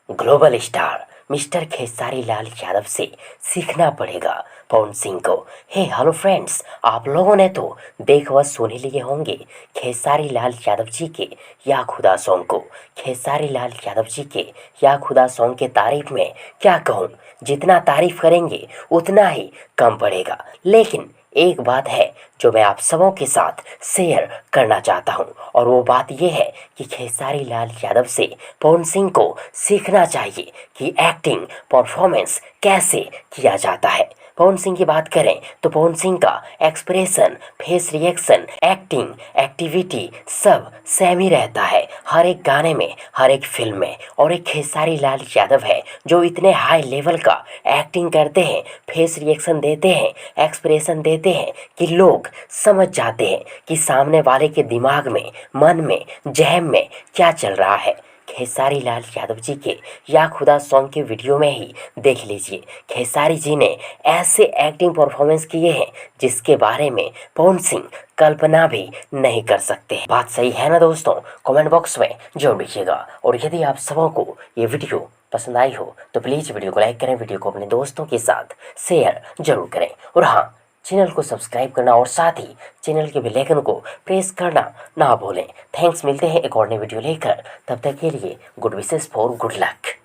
Global star mister Khesari Lal Yadav से सीखना पड़ेगा पवन सिंह को। हे हेलो फ्रेंड्स, आप लोगों ने तो देख व सुन ही लिए होंगे खेसारी लाल यादव जी के या खुदा सॉन्ग को। खेसारी लाल यादव जी के या खुदा सॉन्ग के तारीफ में क्या कहूँ, जितना तारीफ करेंगे उतना ही कम पड़ेगा। लेकिन एक बात है जो मैं आप सबों के साथ शेयर करना चाहता हूं, और वो बात ये है कि खेसारी लाल यादव से पवन सिंह को सीखना चाहिए कि एक्टिंग परफॉर्मेंस कैसे किया जाता है। पवन सिंह की बात करें तो पवन सिंह का expression, face reaction, acting, activity सब सेम ही रहता है हर एक गाने में, हर एक फिल्म में। और एक खेसारी लाल यादव है जो इतने हाई लेवल का एक्टिंग करते हैं, फेस रिएक्शन देते हैं, एक्सप्रेशन देते हैं कि लोग समझ जाते हैं कि सामने वाले के दिमाग में, मन में, जहन में क्या चल रहा है। खेसारी लाल यादव जी के या खुदा सॉन्ग के वीडियो में ही देख लीजिए, खेसारी जी ने ऐसे एक्टिंग परफॉर्मेंस किए हैं जिसके बारे में पवन सिंह कल्पना भी नहीं कर सकते। बात सही है ना दोस्तों? कमेंट बॉक्स में जरूर लिखिएगा। और यदि आप सबों को ये वीडियो पसंद आई हो तो प्लीज़ वीडियो को लाइक करें, वीडियो को अपने दोस्तों के साथ शेयर जरूर करें। और हाँ, चैनल को सब्सक्राइब करना और साथ ही चैनल के बेल आइकन को प्रेस करना ना भूलें। थैंक्स, मिलते हैं एक और नई वीडियो लेकर, तब तक के लिए good wishes for good luck.